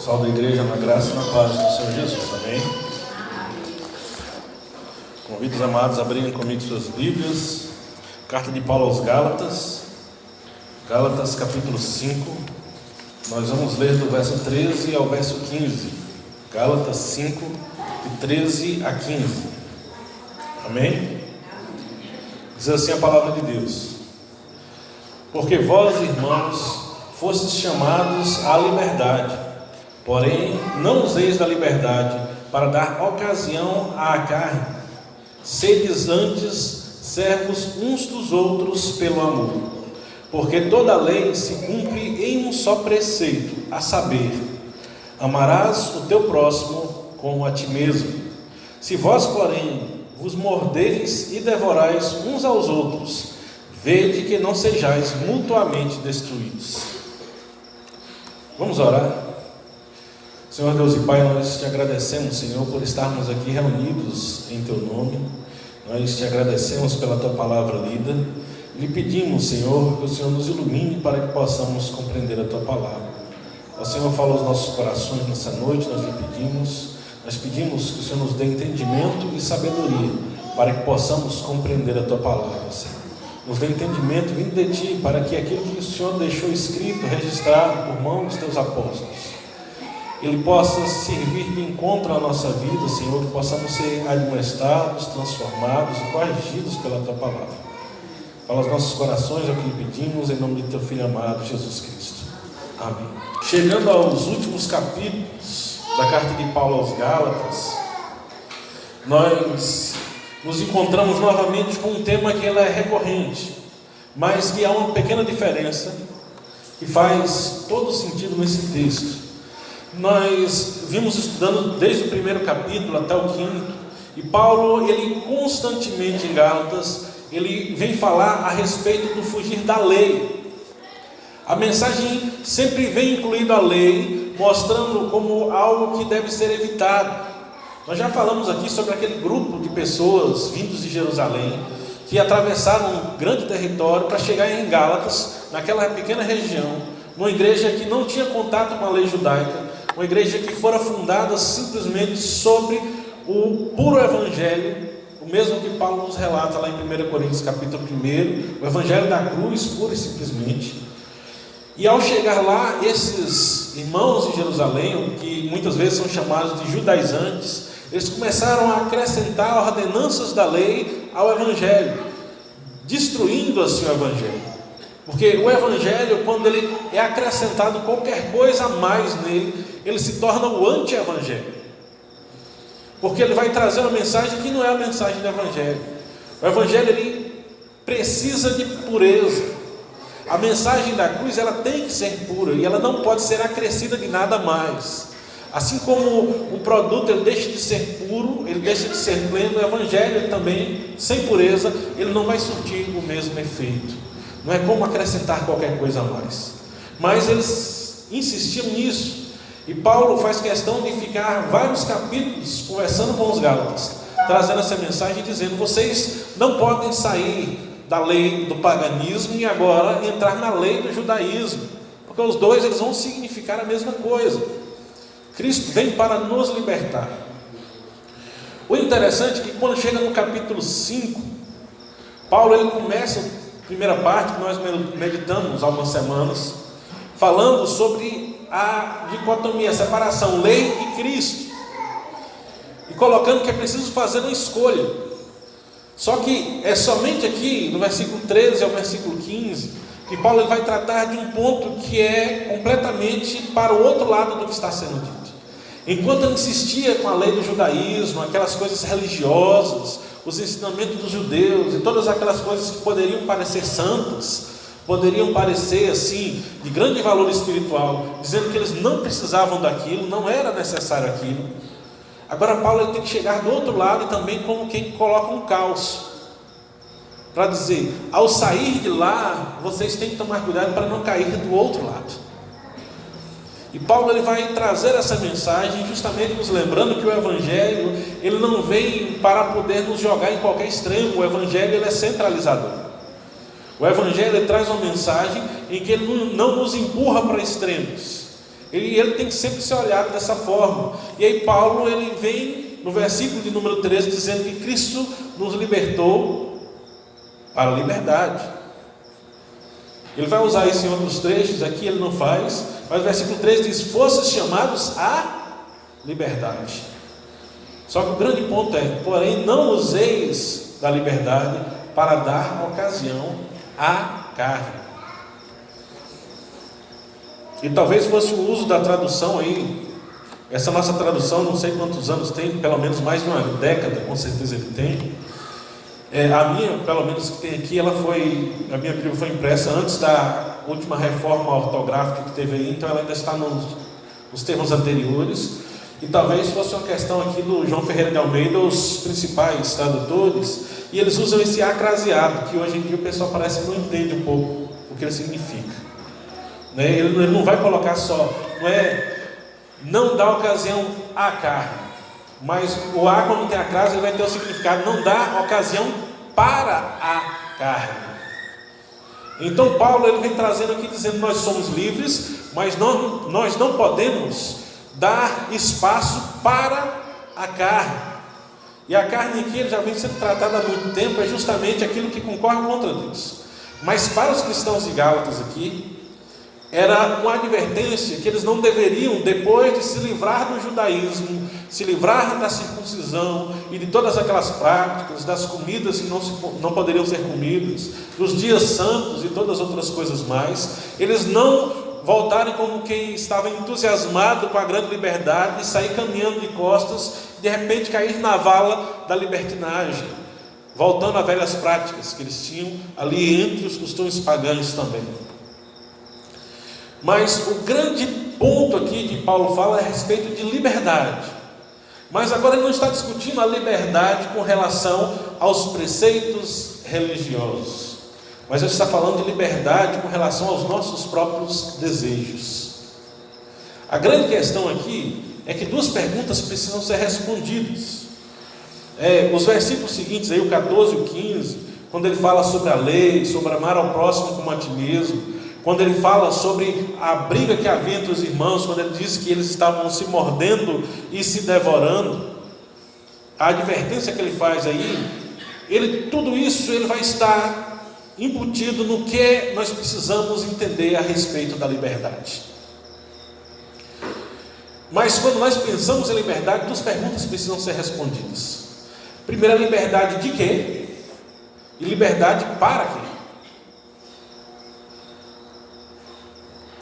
Pessoal da igreja, na graça e na paz do Senhor Jesus, amém? Convido os amados a abrirem comigo suas Bíblias. Carta de Paulo aos Gálatas, Gálatas capítulo 5. Nós vamos ler do verso 13 ao verso 15. Gálatas 5, de 13 a 15. Amém? Diz assim a palavra de Deus: Porque vós, irmãos, fostes chamados à liberdade, porém não useis da liberdade para dar ocasião à carne. Sedes antes servos uns dos outros pelo amor, porque toda a lei se cumpre em um só preceito, a saber: amarás o teu próximo como a ti mesmo. Se vós, porém, vos mordeis e devorais uns aos outros, vede que não sejais mutuamente destruídos. Vamos orar. Senhor Deus e Pai, nós te agradecemos, Senhor, por estarmos aqui reunidos em Teu nome. Nós te agradecemos pela Tua palavra lida. Lhe pedimos, Senhor, que o Senhor nos ilumine para que possamos compreender a Tua palavra. O Senhor fala aos nossos corações nessa noite, nós lhe pedimos. Nós pedimos que o Senhor nos dê entendimento e sabedoria para que possamos compreender a Tua palavra, Senhor. Nos dê entendimento vindo de Ti, para que aquilo que o Senhor deixou escrito, registrado por mão dos Teus apóstolos, ele possa servir de encontro à nossa vida, Senhor, que possamos ser admoestados, transformados e corrigidos pela Tua palavra. Fala aos nossos corações, é o que lhe pedimos, em nome de Teu Filho amado, Jesus Cristo. Amém. Chegando aos últimos capítulos da carta de Paulo aos Gálatas, nós nos encontramos novamente com um tema que ele é recorrente, mas que há uma pequena diferença que faz todo sentido nesse texto. Nós vimos estudando desde o primeiro capítulo até o quinto, e Paulo, ele constantemente em Gálatas, ele vem falar a respeito do fugir da lei. A mensagem sempre vem incluída a lei, mostrando como algo que deve ser evitado. Nós já falamos aqui sobre aquele grupo de pessoas vindos de Jerusalém, que atravessaram um grande território para chegar em Gálatas, naquela pequena região, numa igreja que não tinha contato com a lei judaica, uma igreja que fora fundada simplesmente sobre o puro evangelho, o mesmo que Paulo nos relata lá em 1 Coríntios capítulo 1, o evangelho da cruz, pura e simplesmente. E ao chegar lá, esses irmãos de Jerusalém, que muitas vezes são chamados de judaizantes, eles começaram a acrescentar ordenanças da lei ao evangelho, destruindo assim o evangelho. Porque o evangelho, quando ele é acrescentado qualquer coisa a mais nele, ele se torna o anti-evangelho. Porque ele vai trazer uma mensagem que não é a mensagem do evangelho. O evangelho, ele precisa de pureza. A mensagem da cruz, ela tem que ser pura, e ela não pode ser acrescida de nada mais. Assim como um produto, ele deixa de ser puro, ele deixa de ser pleno, o evangelho ele também, sem pureza, ele não vai surtir o mesmo efeito. Não é como acrescentar qualquer coisa a mais. Mas eles insistiam nisso, e Paulo faz questão de ficar vários capítulos conversando com os Gálatas, trazendo essa mensagem, dizendo: vocês não podem sair da lei do paganismo e agora entrar na lei do judaísmo, porque os dois eles vão significar a mesma coisa. Cristo vem para nos libertar. O interessante é que quando chega no capítulo 5, Paulo ele começa a primeira parte que nós meditamos há algumas semanas, falando sobre a dicotomia, a separação, lei e Cristo, e colocando que é preciso fazer uma escolha. Só que é somente aqui, no versículo 13 ao versículo 15, que Paulo vai tratar de um ponto que é completamente para o outro lado do que está sendo dito. Enquanto ele insistia com a lei do judaísmo, aquelas coisas religiosas, os ensinamentos dos judeus e todas aquelas coisas que poderiam parecer santas, poderiam parecer assim, de grande valor espiritual, dizendo que eles não precisavam daquilo, não era necessário aquilo. Agora Paulo ele tem que chegar do outro lado e também como quem coloca um caos, para dizer: ao sair de lá, vocês têm que tomar cuidado para não cair do outro lado. E Paulo ele vai trazer essa mensagem justamente nos lembrando que o evangelho ele não veio para poder nos jogar em qualquer extremo. O evangelho ele é centralizador. O evangelho ele traz uma mensagem em que ele não nos empurra para extremos. Ele tem que sempre ser olhado dessa forma. E aí Paulo, ele vem no versículo de número 13, dizendo que Cristo nos libertou para a liberdade. Ele vai usar isso em outros trechos, aqui ele não faz, mas o versículo 13 diz: fostes chamados à liberdade. Só que o grande ponto é: porém não useis da liberdade para dar ocasião à carne. E talvez fosse o uso da tradução aí, essa nossa tradução, não sei quantos anos tem, pelo menos mais de uma década, com certeza ele tem. A minha, pelo menos que tem aqui, a minha Bíblia foi impressa antes da última reforma ortográfica que teve aí, então ela ainda está nos termos anteriores. E talvez fosse uma questão aqui do João Ferreira de Almeida, os principais tradutores, e eles usam esse acraseado, que hoje em dia o pessoal parece que não entende um pouco o que ele significa. Ele não vai colocar só, não dá ocasião à carne, mas o A, quando tem a crase, ele vai ter o significado: não dá ocasião para a carne. Então Paulo, ele vem trazendo aqui, dizendo: nós somos livres, mas nós não podemos dar espaço para a carne. E a carne aqui, ele já vem sendo tratada há muito tempo, é justamente aquilo que concorre contra Deus. Mas para os cristãos de Gálatas aqui, era uma advertência que eles não deveriam, depois de se livrar do judaísmo, se livrar da circuncisão e de todas aquelas práticas, das comidas que não poderiam ser comidas, dos dias santos e todas as outras coisas mais, eles não voltarem como quem estava entusiasmado com a grande liberdade e sair caminhando de costas, e de repente cair na vala da libertinagem, voltando a velhas práticas que eles tinham ali entre os costumes pagãos também. Mas o grande ponto aqui que Paulo fala é a respeito de liberdade. Mas agora ele não está discutindo a liberdade com relação aos preceitos religiosos, mas ele está falando de liberdade com relação aos nossos próprios desejos. A grande questão aqui é que duas perguntas precisam ser respondidas. Os versículos seguintes, aí, o 14 e o 15, quando ele fala sobre a lei, sobre amar ao próximo como a ti mesmo, quando ele fala sobre a briga que havia entre os irmãos, quando ele diz que eles estavam se mordendo e se devorando, a advertência que ele faz aí, tudo isso ele vai estar embutido no que nós precisamos entender a respeito da liberdade. Mas quando nós pensamos em liberdade, duas perguntas precisam ser respondidas. Primeiro, a liberdade de quê? E liberdade para quê?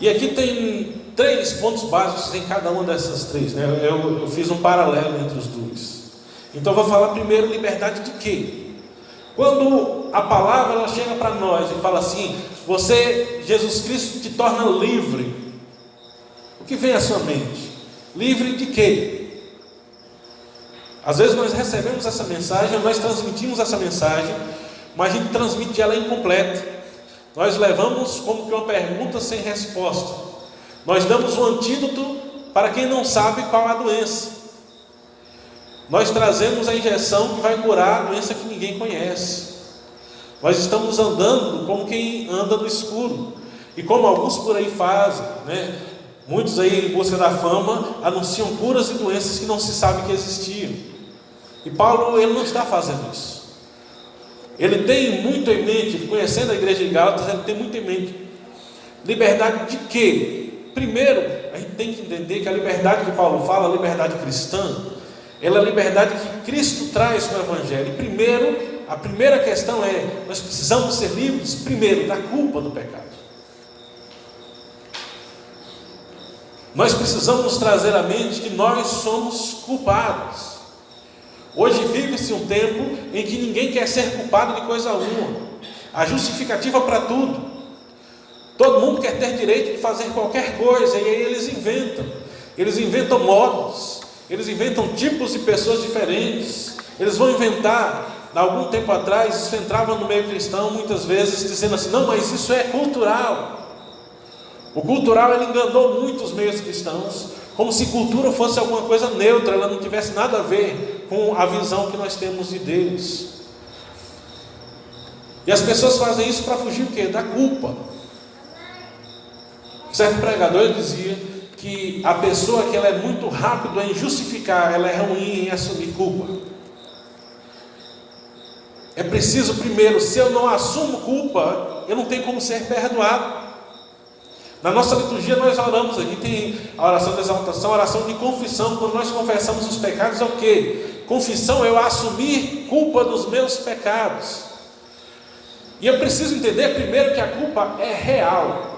E aqui tem 3 pontos básicos em cada uma dessas 3, eu fiz um paralelo entre os dois. Então eu vou falar primeiro liberdade de quê? Quando a palavra ela chega para nós e fala assim: Jesus Cristo te torna livre, o que vem à sua mente? Livre de quê? Às vezes nós recebemos essa mensagem, nós transmitimos essa mensagem, mas a gente transmite ela incompleta. Nós levamos como que uma pergunta sem resposta. Nós damos um antídoto para quem não sabe qual a doença. Nós trazemos a injeção que vai curar a doença que ninguém conhece. Nós estamos andando como quem anda no escuro. E como alguns por aí fazem, muitos aí em busca da fama anunciam curas e doenças que não se sabe que existiam. E Paulo, ele não está fazendo isso. Ele tem muito em mente, conhecendo a igreja de Gálatas, ele tem muito em mente liberdade de quê? Primeiro, a gente tem que entender que a liberdade que Paulo fala, a liberdade cristã, ela é a liberdade que Cristo traz com o Evangelho. E primeiro, a primeira questão nós precisamos ser livres, primeiro, da culpa do pecado. Nós precisamos trazer à mente que nós somos culpados. Hoje vive-se um tempo em que ninguém quer ser culpado de coisa alguma. A justificativa para tudo. Todo mundo quer ter direito de fazer qualquer coisa, e aí eles inventam modos, eles inventam tipos de pessoas diferentes. Eles vão inventar, há algum tempo atrás, isso entrava no meio cristão muitas vezes, dizendo assim: não, mas isso é cultural. O cultural, ele enganou muitos meios cristãos, como se cultura fosse alguma coisa neutra, ela não tivesse nada a ver com a visão que nós temos de Deus. E as pessoas fazem isso para fugir o quê? Da culpa. Certo pregador dizia que a pessoa que ela é muito rápida em justificar, ela é ruim em assumir culpa. É preciso primeiro, se eu não assumo culpa, eu não tenho como ser perdoado. Na nossa liturgia nós oramos aqui, tem a oração de exaltação, a oração de confissão. Quando nós confessamos os pecados é o quê? Confissão é eu assumir culpa dos meus pecados. E eu preciso entender primeiro que a culpa é real.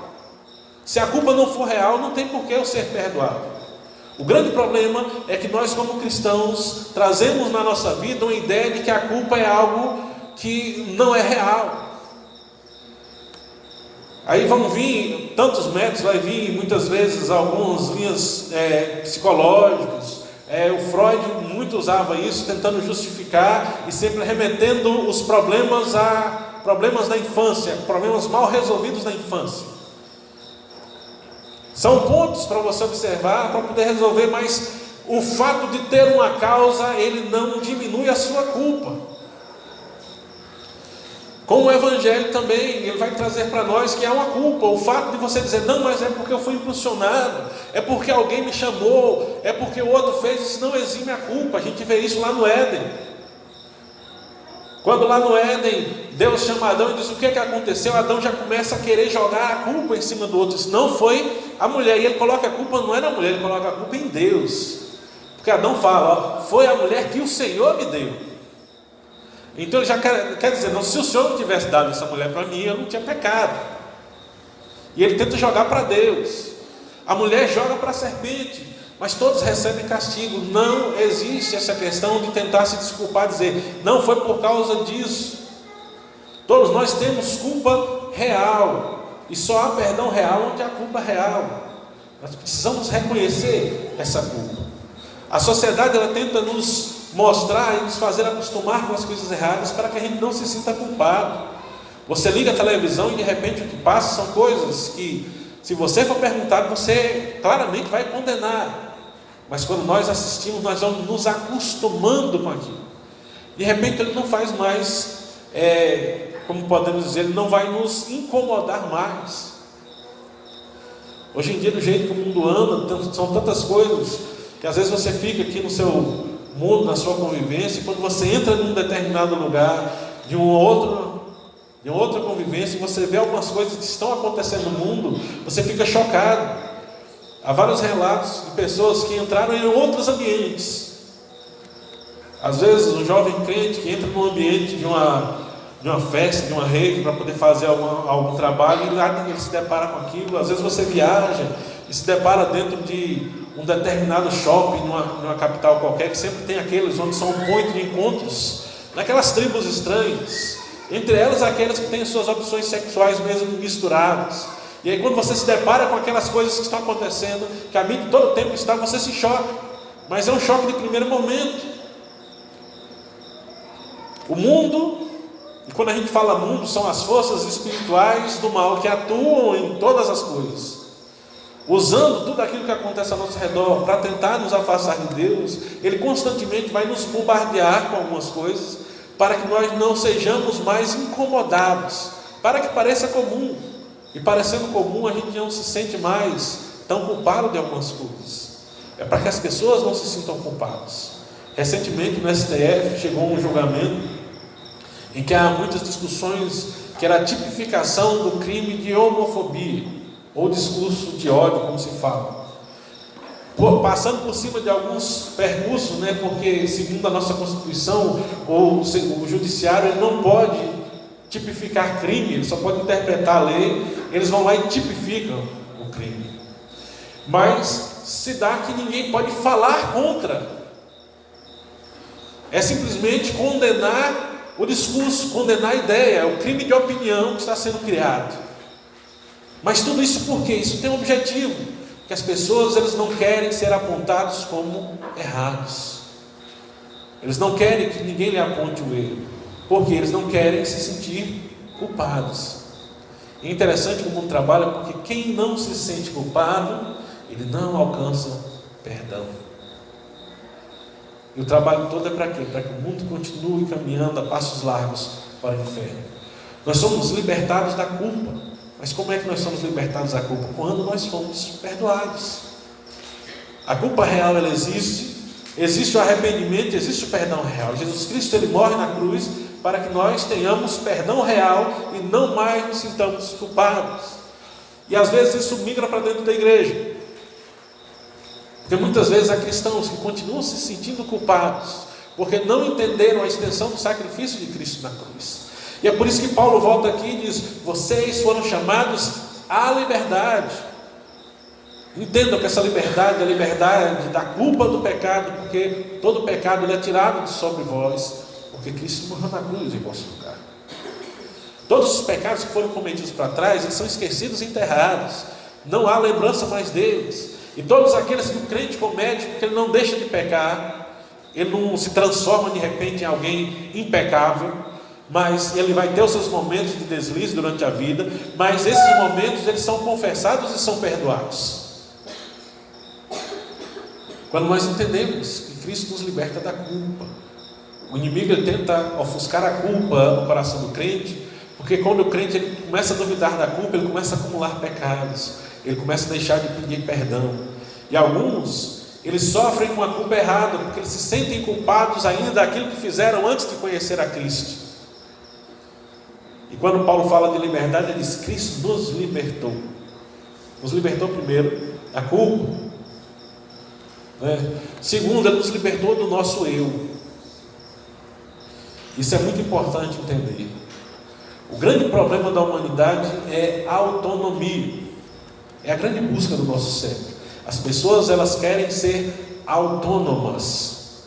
Se a culpa não for real, não tem por que eu ser perdoado. O grande problema é que nós, como cristãos, trazemos na nossa vida uma ideia de que a culpa é algo que não é real. Aí vão vir tantos métodos, vai vir muitas vezes algumas linhas psicológicas. O Freud muito usava isso, tentando justificar e sempre remetendo os problemas a problemas da infância, problemas mal resolvidos na infância. São pontos para você observar, para poder resolver, mas o fato de ter uma causa, ele não diminui a sua culpa. Com o Evangelho também, ele vai trazer para nós que há uma culpa. O fato de você dizer, não, mas é porque eu fui impulsionado, é porque alguém me chamou, é porque o outro fez, isso não exime a culpa. A gente vê isso lá no Éden. Quando lá no Éden, Deus chama Adão e diz, o que aconteceu? Adão já começa a querer jogar a culpa em cima do outro. Isso não foi a mulher, e ele coloca a culpa, não é na mulher, ele coloca a culpa em Deus. Porque Adão fala, foi a mulher que o Senhor me deu. Então ele já quer dizer, não, se o Senhor não tivesse dado essa mulher para mim, eu não tinha pecado. E ele tenta jogar para Deus. A mulher joga para a serpente, mas todos recebem castigo. Não existe essa questão de tentar se desculpar, dizer, não foi por causa disso. Todos nós temos culpa real, e só há perdão real onde há culpa real. Nós precisamos reconhecer essa culpa. A sociedade ela tenta nos mostrar e nos fazer acostumar com as coisas erradas para que a gente não se sinta culpado. Você liga a televisão e de repente o que passa são coisas que, se você for perguntado, você claramente vai condenar. Mas quando nós assistimos, nós vamos nos acostumando com aquilo. De repente ele não faz mais, como podemos dizer, ele não vai nos incomodar mais. Hoje em dia, do jeito que o mundo anda, são tantas coisas que às vezes você fica aqui no seu mundo, na sua convivência, e quando você entra num determinado lugar, de uma outra convivência, e você vê algumas coisas que estão acontecendo no mundo, você fica chocado. Há vários relatos de pessoas que entraram em outros ambientes. Às vezes um jovem crente que entra num ambiente de uma festa, de uma rave, para poder fazer algum trabalho, e lá ele se depara com aquilo. Às vezes você viaja e se depara dentro de um determinado shopping, numa capital qualquer, que sempre tem aqueles onde são um ponto de encontros, naquelas tribos estranhas, entre elas aquelas que têm suas opções sexuais mesmo misturadas. E aí quando você se depara com aquelas coisas que estão acontecendo, que a mídia todo o tempo está, você se choca, mas é um choque de primeiro momento. O mundo, e quando a gente fala mundo, são as forças espirituais do mal que atuam em todas as coisas, usando tudo aquilo que acontece ao nosso redor para tentar nos afastar de Deus. Ele constantemente vai nos bombardear com algumas coisas para que nós não sejamos mais incomodados, para que pareça comum, e parecendo comum a gente não se sente mais tão culpado de algumas coisas. É para que as pessoas não se sintam culpadas. Recentemente no STF chegou um julgamento em que há muitas discussões que era a tipificação do crime de homofobia ou discurso de ódio, como se fala, passando por cima de alguns percursos, porque segundo a nossa Constituição, o Judiciário ele não pode tipificar crime, ele só pode interpretar a lei. Eles vão lá e tipificam o crime, mas se dá que ninguém pode falar contra, é simplesmente condenar o discurso, condenar a ideia, é o crime de opinião que está sendo criado. Mas tudo isso por quê? Isso tem um objetivo, que as pessoas eles não querem ser apontados como errados. Eles não querem que ninguém lhe aponte o erro, porque eles não querem se sentir culpados. É interessante como o mundo trabalha, porque quem não se sente culpado, ele não alcança perdão. E o trabalho todo é para quê? Para que o mundo continue caminhando a passos largos para o inferno. Nós somos libertados da culpa. Mas como é que nós somos libertados da culpa? Quando nós fomos perdoados. A culpa real, ela existe o arrependimento, existe o perdão real. Jesus Cristo, ele morre na cruz para que nós tenhamos perdão real e não mais nos sintamos culpados. E às vezes isso migra para dentro da igreja, porque muitas vezes há cristãos que continuam se sentindo culpados, porque não entenderam a extensão do sacrifício de Cristo na cruz. E é por isso que Paulo volta aqui e diz: vocês foram chamados à liberdade. Entendam que essa liberdade é a liberdade da culpa do pecado, porque todo pecado ele é tirado de sobre vós, porque Cristo morreu na cruz em vosso lugar. Todos os pecados que foram cometidos para trás, eles são esquecidos e enterrados, não há lembrança mais deles. E todos aqueles que o crente comete, porque ele não deixa de pecar, ele não se transforma de repente em alguém impecável, mas ele vai ter os seus momentos de deslize durante a vida, mas esses momentos eles são confessados e são perdoados. Quando nós entendemos que Cristo nos liberta da culpa, o inimigo ele tenta ofuscar a culpa no coração do crente, porque quando o crente ele começa a duvidar da culpa, ele começa a acumular pecados, ele começa a deixar de pedir perdão. E alguns, eles sofrem com a culpa errada, porque eles se sentem culpados ainda daquilo que fizeram antes de conhecer a Cristo. E quando Paulo fala de liberdade, ele diz: Cristo nos libertou. Nos libertou primeiro da culpa, segundo, ele nos libertou do nosso eu. Isso é muito importante entender. O grande problema da humanidade é a autonomia, é a grande busca do nosso século. As pessoas elas querem ser autônomas.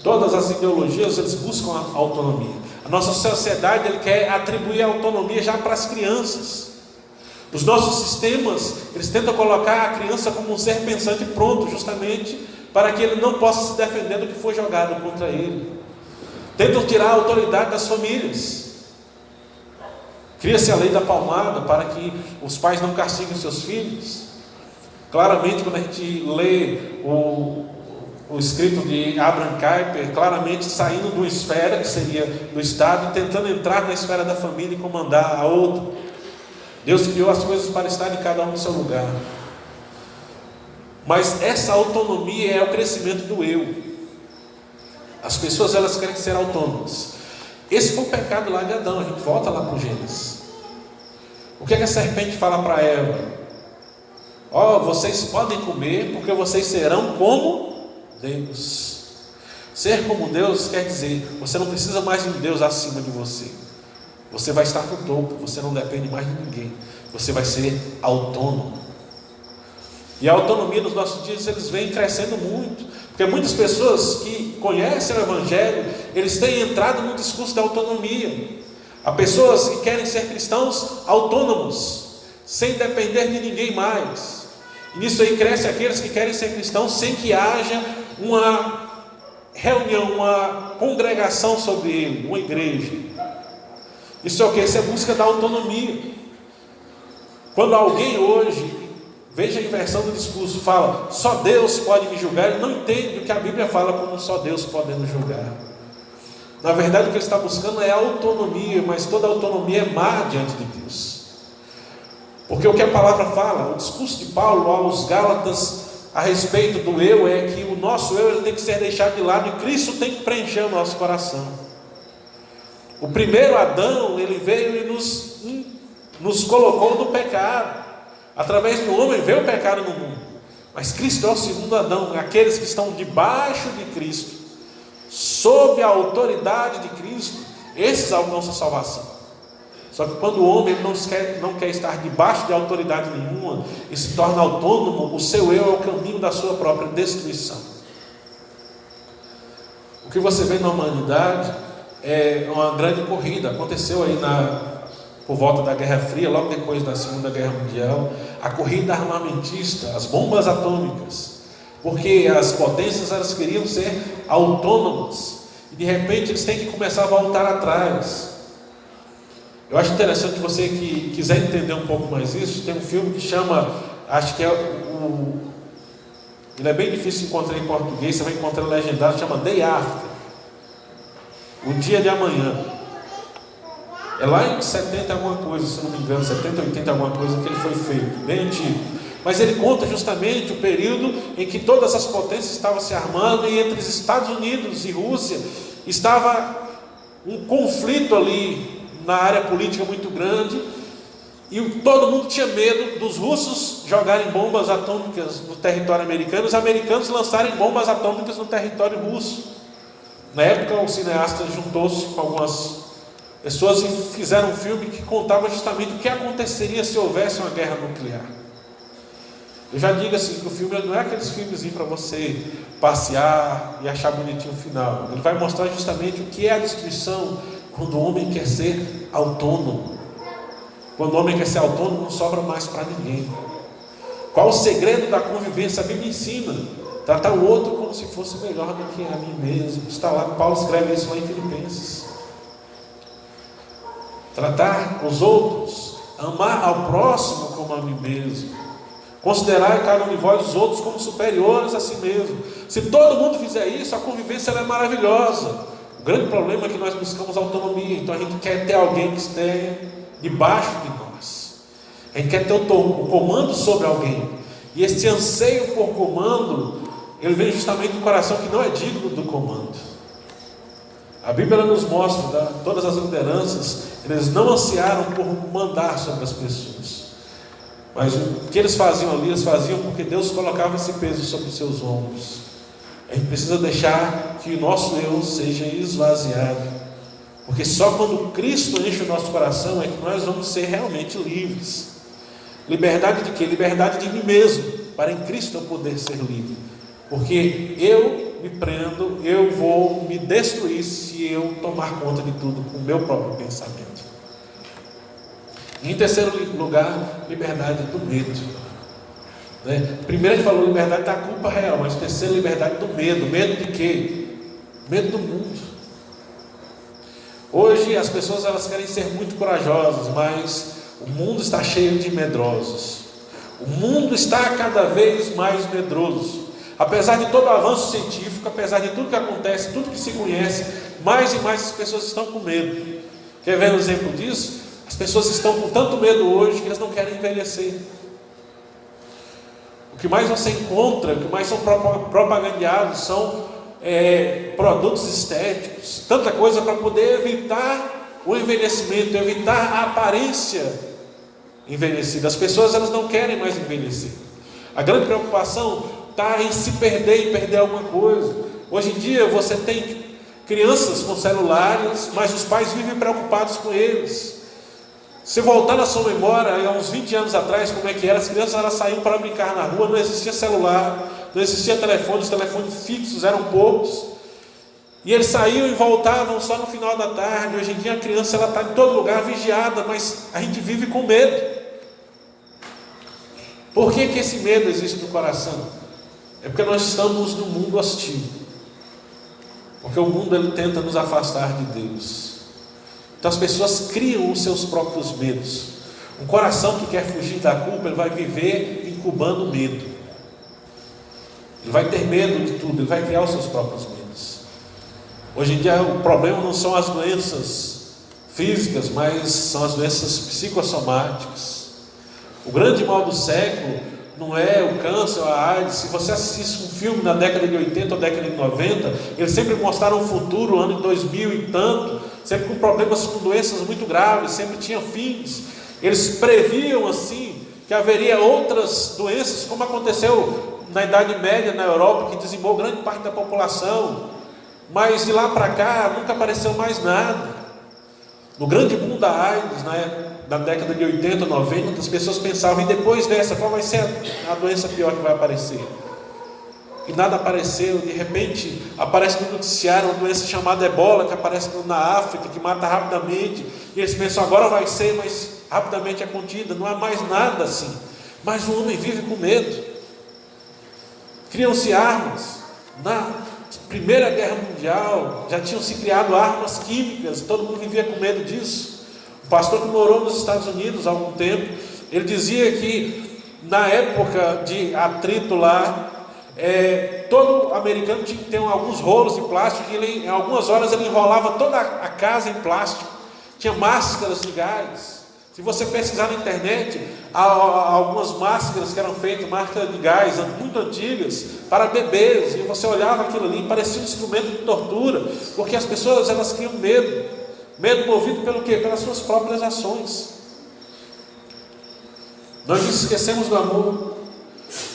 Todas as ideologias eles buscam a autonomia. A nossa sociedade ele quer atribuir a autonomia já para as crianças. Os nossos sistemas eles tentam colocar a criança como um ser pensante pronto, justamente para que ele não possa se defender do que foi jogado contra ele. Tentam tirar a autoridade das famílias. Cria-se a lei da palmada para que os pais não castiguem seus filhos. Claramente, quando a gente lê o escrito de Abraham Kuyper, claramente saindo de uma esfera que seria do Estado e tentando entrar na esfera da família e comandar a outra. Deus criou as coisas para estar de cada um no seu lugar. Mas essa autonomia é o crescimento do eu. As pessoas elas querem ser autônomas. Esse foi o pecado lá de Adão. A gente volta lá para o Gênesis. O que é que a serpente fala para Eva? Vocês podem comer porque vocês serão como Deus. Ser como Deus quer dizer, você não precisa mais de um Deus acima de você. Você vai estar no topo, você não depende mais de ninguém. Você vai ser autônomo. E a autonomia nos nossos dias, eles vêm crescendo muito. Porque muitas pessoas que conhecem o Evangelho, eles têm entrado no discurso da autonomia. Há pessoas que querem ser cristãos autônomos, sem depender de ninguém mais. E nisso aí cresce aqueles que querem ser cristãos sem que haja uma reunião, uma congregação sobre ele, uma igreja. Isso é o que? Isso é a busca da autonomia. Quando alguém hoje, veja a inversão do discurso, fala, só Deus pode me julgar, ele não entende o que a Bíblia fala como só Deus pode nos julgar. Na verdade o que ele está buscando é autonomia, mas toda autonomia é má diante de Deus. Porque o que a palavra fala, o discurso de Paulo aos Gálatas a respeito do eu é que o nosso eu ele tem que ser deixado de lado e Cristo tem que preencher o nosso coração. O primeiro Adão, ele veio e nos colocou no pecado. Através do homem veio o pecado no mundo. Mas Cristo é o segundo Adão, aqueles que estão debaixo de Cristo, sob a autoridade de Cristo, esses alcançam a salvação. Só que quando o homem não quer estar debaixo de autoridade nenhuma e se torna autônomo, o seu eu é o caminho da sua própria destruição. O que você vê na humanidade é uma grande corrida. Aconteceu aí por volta da Guerra Fria, logo depois da Segunda Guerra Mundial, a corrida armamentista, as bombas atômicas, porque as potências elas queriam ser autônomas e de repente eles têm que começar a voltar atrás. Eu acho interessante, você que quiser entender um pouco mais isso, tem um filme que chama, acho que ele é bem difícil de encontrar em português, você vai encontrar legendado, chama Day After, o dia de amanhã. É lá em 70 alguma coisa, se não me engano, 70, 80 alguma coisa que ele foi feito, bem antigo. mas ele conta justamente o período em que todas as potências estavam se armando, e entre os Estados Unidos e Rússia estava um conflito ali na área política muito grande, e todo mundo tinha medo dos russos jogarem bombas atômicas no território americano, os americanos lançarem bombas atômicas no território russo. Na época, o cineasta juntou-se com algumas pessoas e fizeram um filme que contava justamente o que aconteceria se houvesse uma guerra nuclear. Eu já digo assim, que o filme não é aqueles filmezinhos para você passear e achar bonitinho o final. Ele vai mostrar justamente o que é a destruição quando o homem quer ser autônomo. Quando o homem quer ser autônomo, não sobra mais para ninguém. Qual o segredo da convivência? A Bíblia ensina: tratar o outro como se fosse melhor do que a mim mesmo. Está lá, Paulo escreve isso lá em Filipenses. Tratar os outros, amar ao próximo como a mim mesmo. Considerar cada um de vós os outros como superiores a si mesmo. Se todo mundo fizer isso, a convivência ela é maravilhosa. O grande problema é que nós buscamos autonomia. Então a gente quer ter alguém que esteja debaixo de nós. A gente quer ter o comando sobre alguém. E esse anseio por comando, ele vem justamente do coração que não é digno do comando. A Bíblia nos mostra, todas as lideranças, eles não ansiaram por mandar sobre as pessoas. Mas o que eles faziam ali, eles faziam porque Deus colocava esse peso sobre os seus ombros. A gente precisa deixar que o nosso eu seja esvaziado, porque só quando Cristo enche o nosso coração é que nós vamos ser realmente livres. Liberdade de quê? Liberdade de mim mesmo, para em Cristo eu poder ser livre. Porque eu me prendo, eu vou me destruir se eu tomar conta de tudo com o meu próprio pensamento. Em terceiro lugar, liberdade do medo. Primeiro ele falou liberdade da culpa real, mas terceiro, liberdade do medo. Medo de quê? Medo do mundo. Hoje as pessoas elas querem ser muito corajosas, mas o mundo está cheio de medrosos. O mundo está cada vez mais medroso. Apesar de todo o avanço científico, apesar de tudo que acontece, tudo que se conhece, mais e mais as pessoas estão com medo. Quer ver um exemplo disso? As pessoas estão com tanto medo hoje que elas não querem envelhecer. O que mais você encontra, o que mais são propagandeados são produtos estéticos, tanta coisa para poder evitar o envelhecimento, evitar a aparência envelhecida. As pessoas elas não querem mais envelhecer. A grande preocupação está em se perder e perder alguma coisa. Hoje em dia você tem crianças com celulares, mas os pais vivem preocupados com eles. Se voltar na sua memória, há uns 20 anos atrás, como é que era? As crianças elas saíam para brincar na rua, não existia celular, não existia telefone, os telefones fixos eram poucos, e eles saíam e voltavam só no final da tarde. Hoje em dia a criança ela está em todo lugar vigiada, mas a gente vive com medo. Por que esse medo existe no coração? É porque nós estamos num mundo hostil, porque o mundo ele tenta nos afastar de Deus. Então as pessoas criam os seus próprios medos. Um coração que quer fugir da culpa, ele vai viver incubando medo. Ele vai ter medo de tudo, ele vai criar os seus próprios medos. Hoje em dia o problema não são as doenças físicas, mas são as doenças psicossomáticas. O grande mal do século não é o câncer, a AIDS. Se você assistisse um filme na década de 80 ou década de 90, eles sempre mostraram um futuro, ano de 2000 e tanto, sempre com problemas, com doenças muito graves, sempre tinha fins. Eles previam assim que haveria outras doenças, como aconteceu na Idade Média na Europa, que dizimou grande parte da população, mas de lá para cá nunca apareceu mais nada. No grande boom da AIDS, na década de 80, 90, as pessoas pensavam, e depois dessa, qual vai ser a doença pior que vai aparecer? E nada apareceu. De repente aparece no noticiário uma doença chamada Ebola, que aparece na África, que mata rapidamente, e eles pensam, agora vai ser, mas rapidamente é contida. Não há mais nada assim. Mas o homem vive com medo. Criam-se armas. Na Primeira Guerra Mundial já tinham se criado armas químicas, todo mundo vivia com medo disso. Um pastor que morou nos Estados Unidos há algum tempo, ele dizia que na época de atrito lá, todo americano tinha que ter alguns rolos de plástico, e ele, em algumas horas ele enrolava toda a casa em plástico. Tinha máscaras de gás, Se você pesquisar na internet, há algumas máscaras que eram feitas, máscaras de gás, muito antigas, para bebês, e você olhava aquilo ali e parecia um instrumento de tortura, porque as pessoas, elas criam medo movido pelo quê? Pelas suas próprias ações. Nós nos esquecemos do amor,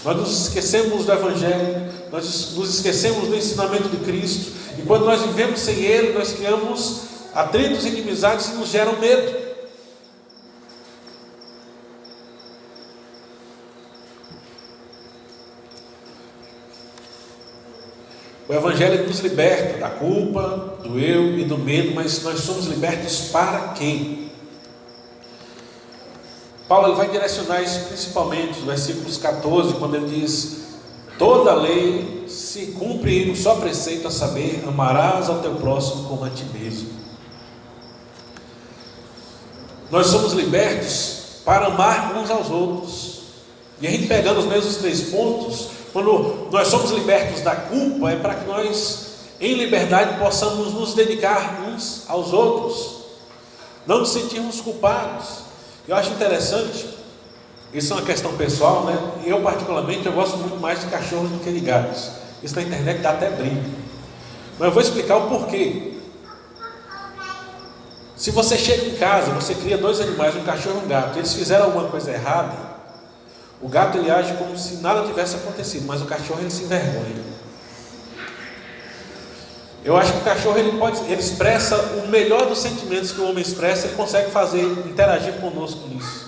nós nos esquecemos do Evangelho, nós nos esquecemos do ensinamento de Cristo, e quando nós vivemos sem Ele, nós criamos atritos e inimizades que nos geram medo. O Evangelho nos liberta da culpa, do eu e do medo, mas nós somos libertos para quê? Paulo ele vai direcionar isso principalmente nos versículos 14, quando ele diz: toda a lei se cumpre em um só preceito, a saber, amarás ao teu próximo como a ti mesmo. Nós somos libertos para amar uns aos outros. E a gente pegando os mesmos 3 pontos, quando nós somos libertos da culpa, é para que nós, em liberdade, possamos nos dedicar uns aos outros, não nos sentirmos culpados. Eu acho interessante, isso é uma questão pessoal, né? Eu particularmente, eu gosto muito mais de cachorros do que de gatos. Isso na internet dá até brinco, mas eu vou explicar o porquê. Se você chega em casa, você cria 2 animais, um cachorro e um gato, eles fizeram alguma coisa errada, o gato ele age como se nada tivesse acontecido, mas o cachorro ele se envergonha. Eu acho que o cachorro ele expressa o melhor dos sentimentos que o homem expressa, ele consegue interagir conosco nisso.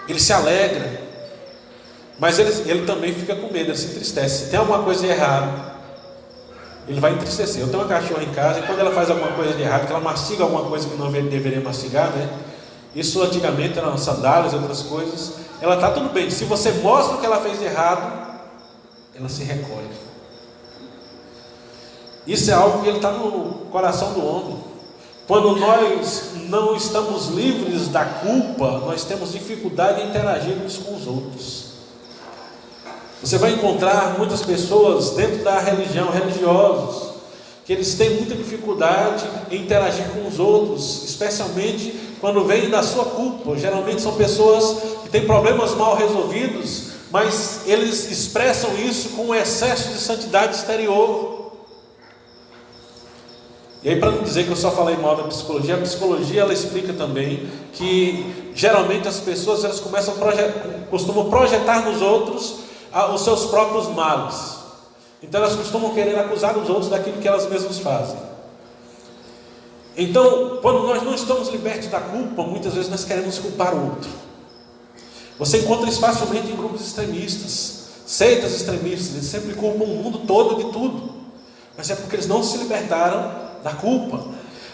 Ele se alegra, mas ele também fica com medo, ele se entristece. Se tem alguma coisa de errado, ele vai entristecer. Eu tenho uma cachorra em casa e quando ela faz alguma coisa de errado, que ela mastiga alguma coisa que não deveria mastigar, né? Isso antigamente eram sandálias e outras coisas. Ela está tudo bem. Se você mostra o que ela fez de errado, ela se recolhe. Isso é algo que ele está no coração do homem. Quando nós não estamos livres da culpa, nós temos dificuldade em interagir uns com os outros. Você vai encontrar muitas pessoas dentro da religião, religiosos, que eles têm muita dificuldade em interagir com os outros, especialmente quando vem da sua culpa. Geralmente são pessoas que têm problemas mal resolvidos, mas eles expressam isso com um excesso de santidade exterior. E aí, para não dizer que eu só falei mal da psicologia, a psicologia ela explica também que geralmente as pessoas elas costumam projetar nos outros os seus próprios males. Então elas costumam querer acusar os outros daquilo que elas mesmas fazem. Então, quando nós não estamos libertos da culpa, muitas vezes nós queremos culpar o outro. Você encontra isso facilmente em grupos extremistas, seitas extremistas. Eles sempre culpam o mundo todo de tudo, mas é porque eles não se libertaram da culpa.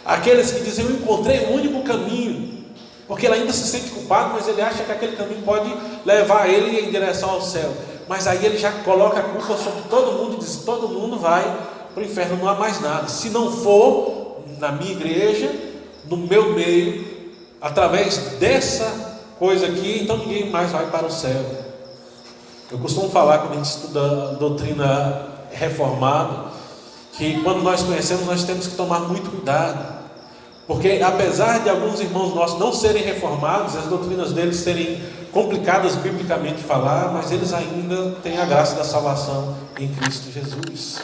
Aqueles que dizem: eu encontrei o único caminho, porque ele ainda se sente culpado, mas ele acha que aquele caminho pode levar ele em direção ao céu. Mas aí ele já coloca a culpa sobre todo mundo e diz: todo mundo vai para o inferno, não há mais nada. Se não for na minha igreja, no meu meio, através dessa coisa aqui, então ninguém mais vai para o céu. Eu costumo falar, quando a gente estuda a doutrina reformada, que quando nós conhecemos, nós temos que tomar muito cuidado, porque apesar de alguns irmãos nossos não serem reformados, as doutrinas deles serem complicadas biblicamente falar, mas eles ainda têm a graça da salvação em Cristo Jesus.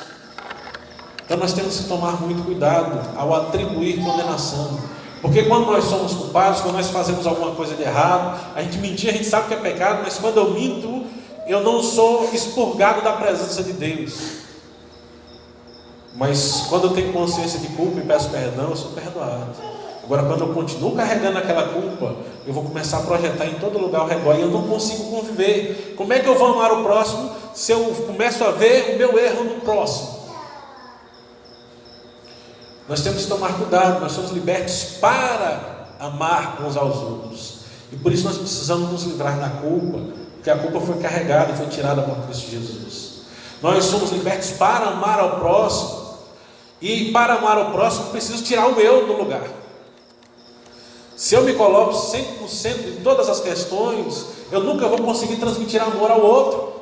Então nós temos que tomar muito cuidado ao atribuir condenação, porque quando nós somos culpados, quando nós fazemos alguma coisa de errado, a gente mentir, a gente sabe que é pecado, mas quando eu minto, eu não sou expurgado da presença de Deus. Mas quando eu tenho consciência de culpa e peço perdão, eu sou perdoado. Agora, quando eu continuo carregando aquela culpa, eu vou começar a projetar em todo lugar ao redor e eu não consigo conviver. Como é que eu vou amar o próximo se eu começo a ver o meu erro no próximo? Nós temos que tomar cuidado. Nós somos libertos para amar uns aos outros, e por isso nós precisamos nos livrar da culpa, porque a culpa foi carregada e foi tirada por Cristo Jesus. Nós somos libertos para amar ao próximo, e para amar ao próximo preciso tirar o eu do lugar. Se eu me coloco 100% em todas as questões, eu nunca vou conseguir transmitir amor ao outro.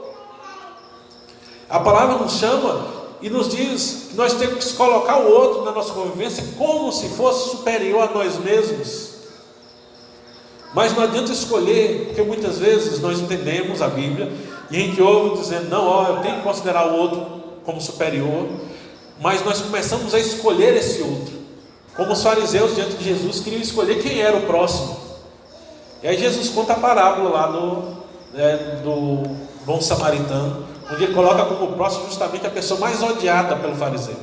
A palavra nos chama e nos diz que nós temos que colocar o outro na nossa convivência como se fosse superior a nós mesmos. Mas não adianta escolher, porque muitas vezes nós entendemos a Bíblia e a gente ouve dizendo, não, ó, eu tenho que considerar o outro como superior, mas nós começamos a escolher esse outro, como os fariseus diante de Jesus queriam escolher quem era o próximo. E aí Jesus conta a parábola lá do bom samaritano, onde ele coloca como próximo justamente a pessoa mais odiada pelo fariseu.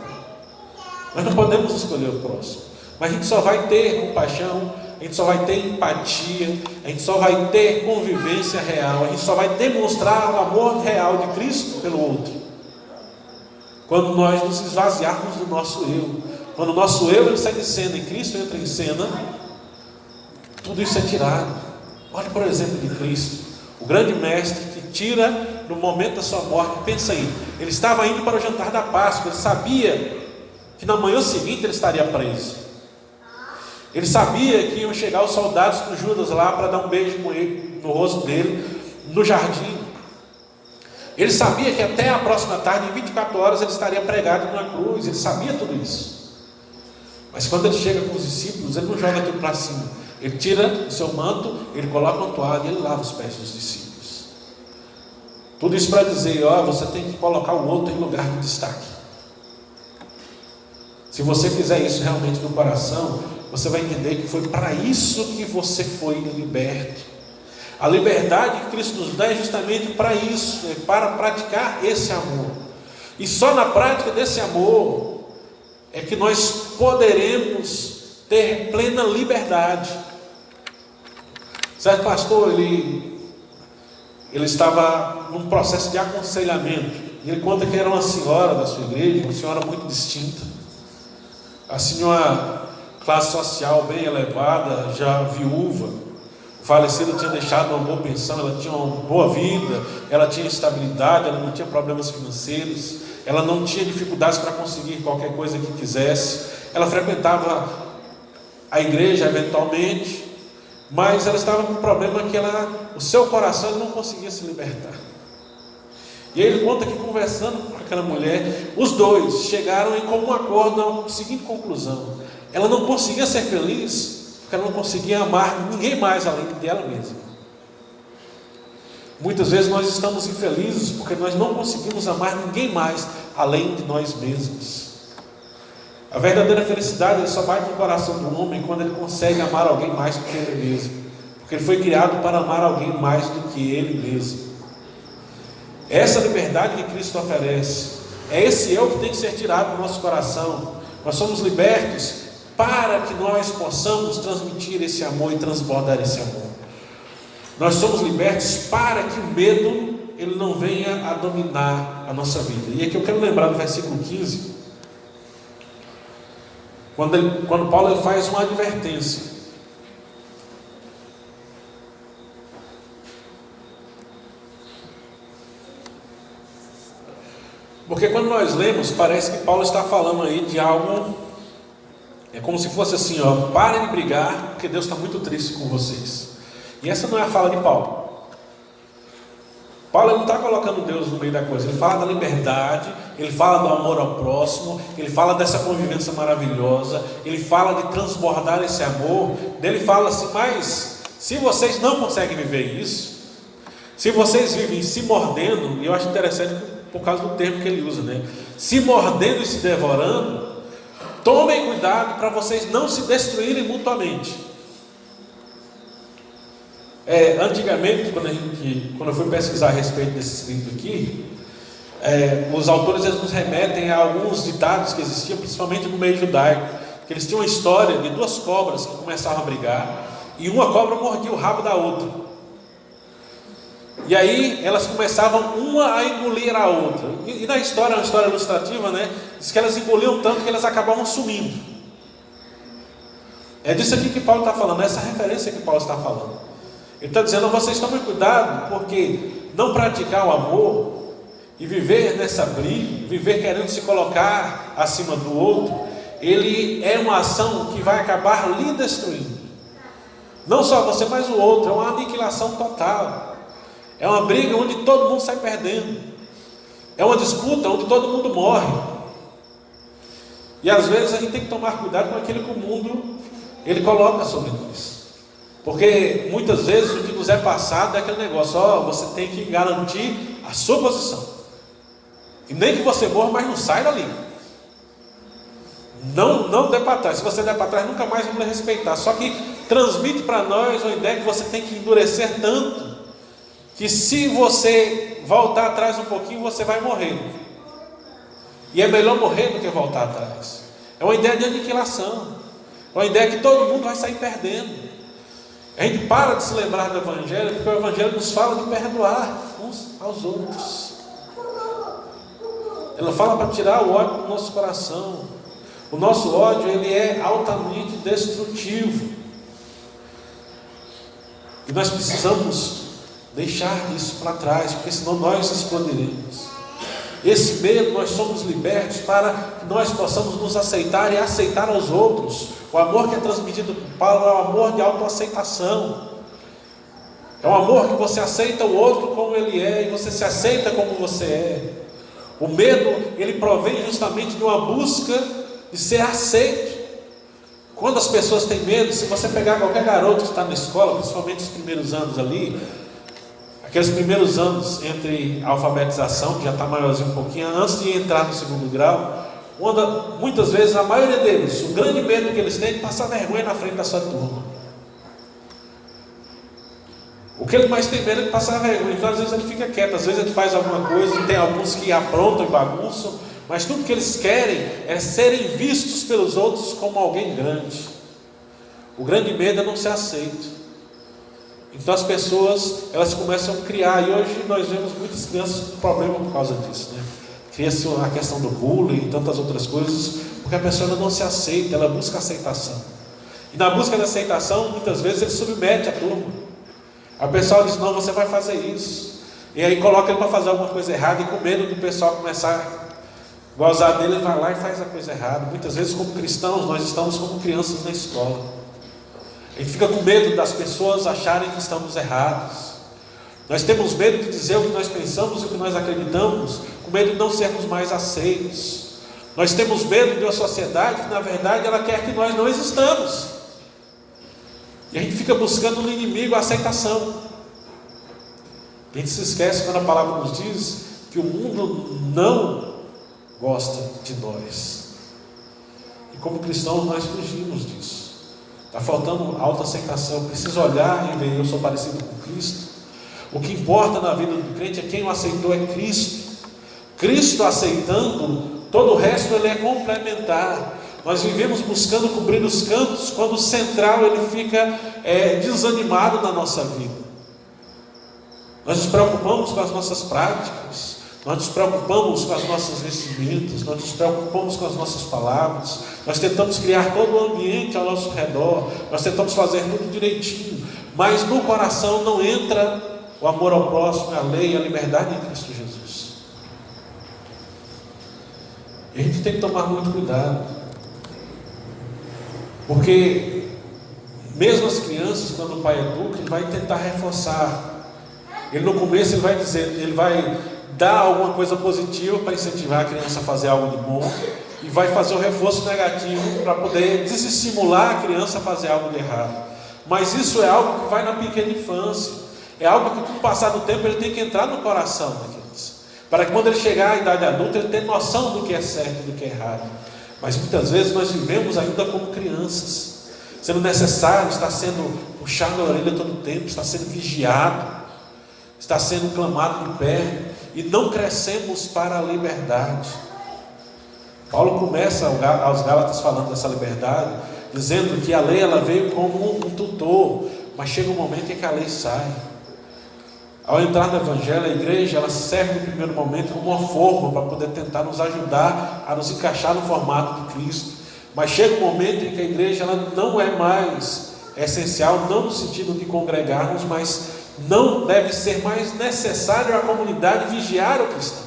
Nós não podemos escolher o próximo, mas a gente só vai ter compaixão, a gente só vai ter empatia, a gente só vai ter convivência real, a gente só vai demonstrar o amor real de Cristo pelo outro quando nós nos esvaziarmos do nosso eu. Quando o nosso eu ele sai de cena e Cristo entra em cena, tudo isso é tirado. Olha por exemplo de Cristo, o grande mestre que tira no momento da sua morte. Pensa aí, ele estava indo para o jantar da Páscoa, ele sabia que na manhã seguinte ele estaria preso. Ele sabia que iam chegar os soldados com Judas lá para dar um beijo com ele, no rosto dele, no jardim. Ele sabia que até a próxima tarde, em 24 horas, ele estaria pregado numa cruz. Ele sabia tudo isso. Mas quando ele chega com os discípulos, ele não joga tudo para cima. Ele tira o seu manto, ele coloca uma toalha e ele lava os pés dos discípulos. Tudo isso para dizer, ó, você tem que colocar o outro em lugar de destaque. Se você fizer isso realmente no coração, você vai entender que foi para isso que você foi liberto. A liberdade que Cristo nos dá é justamente para isso, é para praticar esse amor. E só na prática desse amor é que nós poderemos ter plena liberdade. Certo pastor, ele estava num processo de aconselhamento. Ele conta que era uma senhora da sua igreja, uma senhora muito distinta. Assim, uma classe social bem elevada, já viúva. O falecido tinha deixado uma boa pensão, ela tinha uma boa vida, ela tinha estabilidade, ela não tinha problemas financeiros, ela não tinha dificuldades para conseguir qualquer coisa que quisesse. Ela frequentava a igreja eventualmente, mas ela estava com um problema que o seu coração ele não conseguia se libertar. E aí ele conta que conversando com aquela mulher, os dois chegaram em comum acordo na seguinte conclusão: ela não conseguia ser feliz porque ela não conseguia amar ninguém mais além dela mesma. Muitas vezes nós estamos infelizes porque nós não conseguimos amar ninguém mais além de nós mesmos. A verdadeira felicidade só vai no coração do homem quando ele consegue amar alguém mais do que ele mesmo, porque ele foi criado para amar alguém mais do que ele mesmo. Essa liberdade que Cristo oferece, é esse eu que tem que ser tirado do nosso coração. Nós somos libertos para que nós possamos transmitir esse amor e transbordar esse amor. Nós somos libertos para que o medo ele não venha a dominar a nossa vida. E aqui eu quero lembrar do versículo 15, quando Paulo ele faz uma advertência. Porque quando nós lemos, parece que Paulo está falando aí de algo. É como se fosse assim, ó, parem de brigar, porque Deus está muito triste com vocês. E essa não é a fala de Paulo. Paulo não está colocando Deus no meio da coisa. Ele fala da liberdade, ele fala do amor ao próximo, ele fala dessa convivência maravilhosa, ele fala de transbordar esse amor. Ele fala assim, mas se vocês não conseguem viver isso, se vocês vivem se mordendo, e eu acho interessante por causa do termo que ele usa, né? Se mordendo e se devorando, tomem cuidado para vocês não se destruírem mutuamente. Antigamente, quando eu fui pesquisar a respeito desse escrito aqui, os autores eles nos remetem a alguns ditados que existiam, principalmente no meio judaico, que eles tinham uma história de duas cobras que começavam a brigar, e uma cobra mordia o rabo da outra. E aí elas começavam uma a engolir a outra. E na história, uma história ilustrativa, né? Diz que elas engoliam tanto que elas acabavam sumindo. É disso aqui que Paulo está falando, essa referência que Paulo está falando. Ele está dizendo, vocês tomem cuidado, porque não praticar o amor e viver nessa briga, viver querendo se colocar acima do outro, ele é uma ação que vai acabar lhe destruindo. Não só você, mas o outro. É uma aniquilação total. É uma briga onde todo mundo sai perdendo. É uma disputa onde todo mundo morre. E às vezes a gente tem que tomar cuidado com aquilo que o mundo ele coloca sobre nós. Porque muitas vezes o que nos é passado é aquele negócio: ó, você tem que garantir a sua posição, e nem que você morra, mas não sai dali. Não dê para trás. Se você der para trás, nunca mais vamos lhe respeitar. Só que transmite para nós uma ideia que você tem que endurecer tanto, que se você voltar atrás um pouquinho, você vai morrer. E é melhor morrer do que voltar atrás. É uma ideia de aniquilação. É uma ideia que todo mundo vai sair perdendo. A gente para de se lembrar do Evangelho, porque o Evangelho nos fala de perdoar uns aos outros. Ela fala para tirar o ódio do nosso coração. O nosso ódio, ele é altamente destrutivo. E nós precisamos deixar isso para trás, porque senão nós explodiremos. Esse medo, nós somos libertos para que nós possamos nos aceitar e aceitar aos outros. O amor que é transmitido por Paulo é o amor de autoaceitação. É um amor que você aceita o outro como ele é, e você se aceita como você é. O medo, ele provém justamente de uma busca de ser aceito. Quando as pessoas têm medo, se você pegar qualquer garoto que está na escola, principalmente os primeiros anos ali, aqueles primeiros anos entre a alfabetização, que já está maiorzinho um pouquinho, antes de entrar no segundo grau, muitas vezes, a maioria deles, o grande medo que eles têm é de passar vergonha na frente da sua turma. O que ele mais tem medo é de passar vergonha. Então às vezes ele fica quieto, às vezes ele faz alguma coisa, tem alguns que aprontam e bagunçam, mas tudo que eles querem é serem vistos pelos outros como alguém grande. O grande medo é não ser aceito. Então as pessoas, elas começam a criar, e hoje nós vemos muitas crianças com problema por causa disso, né? Cria-se a questão do bullying e tantas outras coisas, porque a pessoa não se aceita, ela busca aceitação. E na busca da aceitação, muitas vezes ele submete a turma. A pessoa diz: não, você vai fazer isso. E aí coloca ele para fazer alguma coisa errada, e com medo do pessoal começar a gozar dele, ele vai lá e faz a coisa errada. Muitas vezes, como cristãos, nós estamos como crianças na escola. A gente fica com medo das pessoas acharem que estamos errados. Nós temos medo de dizer o que nós pensamos e o que nós acreditamos, com medo de não sermos mais aceitos. Nós temos medo de uma sociedade que, na verdade, ela quer que nós não existamos. E a gente fica buscando no inimigo a aceitação. A gente se esquece quando a palavra nos diz que o mundo não gosta de nós. E como cristãos nós fugimos disso. Está faltando autoaceitação. Eu preciso olhar e ver: eu sou parecido com Cristo. O que importa na vida do crente é quem o aceitou, é Cristo. Cristo aceitando, todo o resto ele é complementar. Nós vivemos buscando cobrir os cantos, quando o central ele fica desanimado na nossa vida. Nós nos preocupamos com as nossas práticas, nós nos preocupamos com as nossas vestimentas, nós nos preocupamos com as nossas palavras, nós tentamos criar todo o ambiente ao nosso redor, nós tentamos fazer tudo direitinho, mas no coração não entra o amor ao próximo, a lei e a liberdade em Cristo Jesus. E a gente tem que tomar muito cuidado, porque mesmo as crianças, quando o pai educa, ele vai tentar reforçar. Ele no começo ele vai dizer, ele vai dar alguma coisa positiva para incentivar a criança a fazer algo de bom, e vai fazer o reforço negativo para poder desestimular a criança a fazer algo de errado. Mas isso é algo que vai na pequena infância, é algo que com o passar do tempo ele tem que entrar no coração da criança, para que quando ele chegar à idade adulta ele tenha noção do que é certo e do que é errado. Mas muitas vezes nós vivemos ainda como crianças, sendo necessário, está sendo puxado a orelha todo o tempo, está sendo vigiado, está sendo clamado de pé, e não crescemos para a liberdade. Paulo começa aos Gálatas falando dessa liberdade, dizendo que a lei ela veio como um tutor, mas chega um momento em que a lei sai. Ao entrar no Evangelho, a igreja ela serve no primeiro momento como uma forma para poder tentar nos ajudar a nos encaixar no formato de Cristo. Mas chega um momento em que a igreja ela não é mais essencial, não no sentido de congregarmos, mas não deve ser mais necessário a comunidade vigiar o cristão,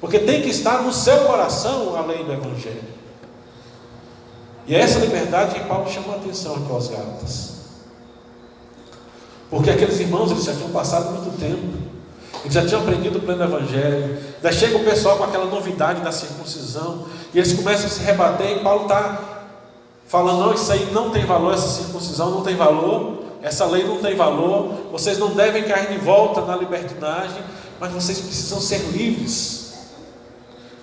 porque tem que estar no seu coração a lei do Evangelho. E é essa liberdade que Paulo chama a atenção aqui aos Gálatas, porque aqueles irmãos eles já tinham passado muito tempo, eles já tinham aprendido o pleno Evangelho. Daí chega o pessoal com aquela novidade da circuncisão, e eles começam a se rebater, e Paulo está falando: não, isso aí não tem valor, essa circuncisão não tem valor, essa lei não tem valor, vocês não devem cair de volta na libertinagem, mas vocês precisam ser livres,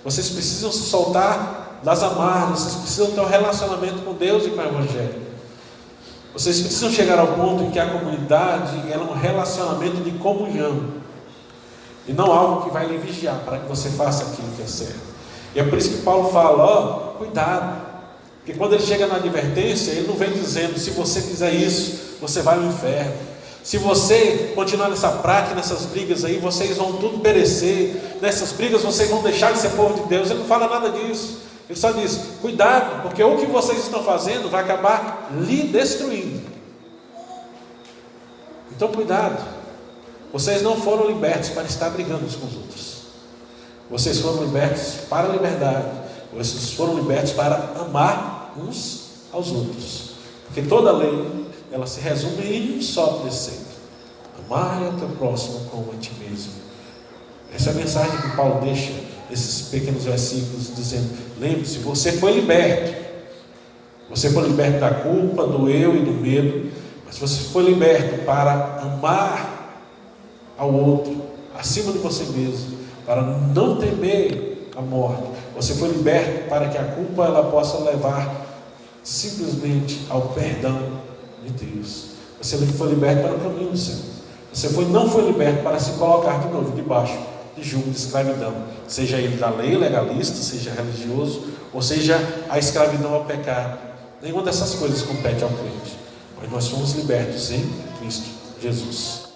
vocês precisam se soltar das amarras, vocês precisam ter um relacionamento com Deus e com o Evangelho. Vocês precisam chegar ao ponto em que a comunidade é um relacionamento de comunhão, e não algo que vai lhe vigiar para que você faça aquilo que é certo. E é por isso que Paulo fala, cuidado, porque quando ele chega na advertência, ele não vem dizendo, se você fizer isso, você vai ao inferno. Se você continuar nessa prática, nessas brigas aí, vocês vão tudo perecer, nessas brigas vocês vão deixar de ser povo de Deus. Ele não fala nada disso, ele só diz, cuidado, porque o que vocês estão fazendo vai acabar lhe destruindo. Então cuidado, vocês não foram libertos para estar brigando uns com os outros, vocês foram libertos para a liberdade, vocês foram libertos para amar uns aos outros, porque toda lei, ela se resume em um só preceito: amar o teu próximo como a ti mesmo. Essa é a mensagem que Paulo deixa nesses pequenos versículos, dizendo, lembre-se, você foi liberto da culpa, do eu e do medo, mas você foi liberto para amar ao outro acima de você mesmo, para não temer a morte. Você foi liberto para que a culpa ela possa levar simplesmente ao perdão de Deus. Você foi liberto para o caminho do Senhor. Você não foi liberto para se colocar de novo debaixo de jugo de escravidão, seja ele da lei legalista, seja religioso, ou seja a escravidão ao pecado. Nenhuma dessas coisas compete ao crente, mas nós fomos libertos em Cristo Jesus.